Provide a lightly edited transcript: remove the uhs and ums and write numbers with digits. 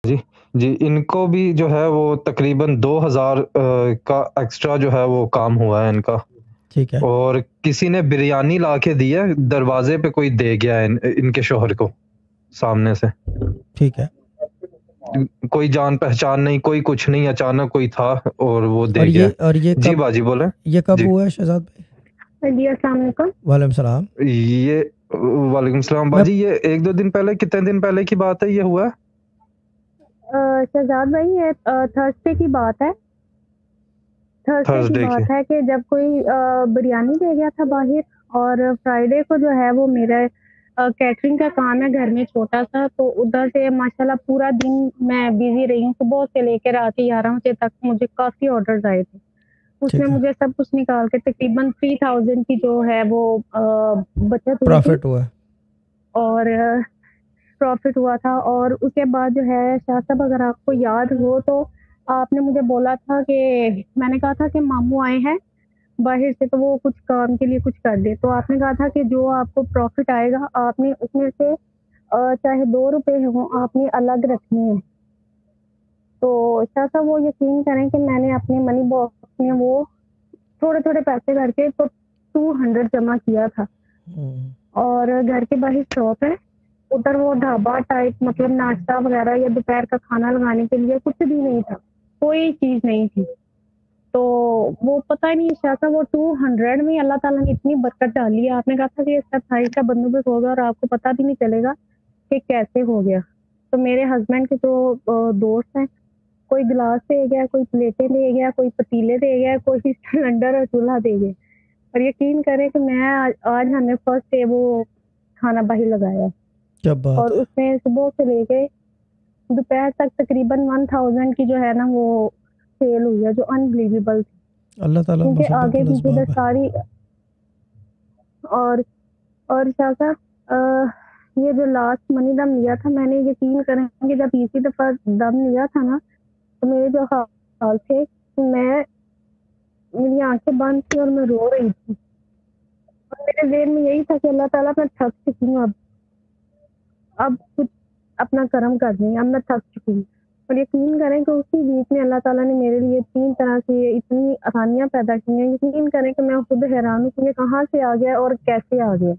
جی جی، ان کو بھی جو ہے وہ تقریباً 2000 کا ایکسٹرا جو ہے وہ کام ہوا ہے ان کا، ٹھیک ہے، اور کسی نے بریانی لا کے دی ہے دروازے پہ، کوئی دے گیا ہے ان کے شوہر کو سامنے سے، ٹھیک ہے. کوئی جان پہچان نہیں، کوئی کچھ نہیں، اچانک کوئی تھا اور وہ اور دے گیا. یہ جی کب باجی بولیں. یہ کب جی ہوا ہے شہزاد بھائی؟ جی السلام علیکم. وعلیکم السلام. یہ وعلیکم السلام میں باجی، یہ 1-2 دن پہلے، کتنے دن پہلے کی بات ہے یہ ہوا ہے؟ شہزاد بھائی یہ تھرسڈے کی بات ہے. تھرسڈے کی تھرسڈے کی. بات ہے کہ جب کوئی بریانی دے گیا تھا باہر، اور فرائیڈے کو جو ہے وہ میرا کیٹرنگ کا کام ہے گھر میں چھوٹا سا، تو ادھر سے ماشاءاللہ پورا دن میں بیزی رہی ہوں. صبح سے لے کے رات 11 بجے تک مجھے کافی آرڈرز آئے تھے. اس میں ٹھیک ہے، مجھے سب کچھ نکال کے تقریباً 3000 کی جو ہے وہ بچت ہوئی تھی پروفٹ ہوا ہے. اور پروفٹ ہوا تھا. اور اس کے بعد جو ہے شاہ صاحب، اگر آپ کو یاد ہو تو آپ نے مجھے بولا تھا کہ میں نے کہا تھا کہ ماموں آئے ہیں باہر سے تو وہ کچھ کام کے لیے کچھ کر دے، تو آپ نے کہا تھا کہ جو آپ کو پروفٹ آئے گا آپ نے اس میں سے چاہے 2 روپے ہوں آپ نے الگ رکھنی ہے. تو شاہ صاحب وہ یقین کریں کہ میں نے اپنے منی باکس میں وہ تھوڑے تھوڑے پیسے کر کے تو 200 جمع کیا تھا. اور گھر کے باہر شاپ ہے، ادھر وہ ڈھابا ٹائپ، مطلب ناشتہ وغیرہ یا دوپہر کا کھانا لگانے کے لیے کچھ بھی نہیں تھا، کوئی چیز نہیں تھی. تو وہ پتہ ہی نہیں شاہ صاحب وہ 200 میں اللہ تعالیٰ نے اتنی برکت ڈالی ہے. آپ نے کہا تھا کہ اس کا کا بندوبست ہوگا اور آپ کو پتہ بھی نہیں چلے گا کہ کیسے ہو گیا. تو میرے ہسبینڈ کے جو دوست ہیں، کوئی گلاس دے گیا، کوئی پلیٹیں دے گیا، کوئی پتیلے دے گیا، کوئی سلنڈر اور چولہا دے گیا. اور یقین کریں کہ میں آج ہم نے فرسٹ ڈے وہ کھانا باہر لگایا، کیا بات اور ہے. اس میں صبح سے لے کے دوپہر تک تقریباً 1000 کی جو ہے نا وہ سیل ہوئی ہے، جو انبلیویبل تھی. اللہ تعالیٰ کیونکہ مسبت آگے پیچھے الاسباب ادھر ہے. ساری اور شاہ صاحب یہ جو لاسٹ منی دم لیا تھا، میں نے یقین کریں کہ جب اسی دفعہ دم لیا تھا نا تو میرے جو حال تھے، میری آنکھیں بند تھی اور میں رو رہی تھی. اور میرے ذہن میں یہی تھا کہ اللہ تعالیٰ میں تھک چکی ہوں، اب کچھ اپنا کرم کر دیں، اب میں تھک چکی ہوں. اور یقین کریں کہ اسی ویک میں اللہ تعالیٰ نے میرے لیے 3 طرح کی اتنی آسانیاں پیدا کی ہیں. یقین کریں کہ میں خود حیران ہوں کہ یہ کہاں سے آ گیا اور کیسے آ گیا.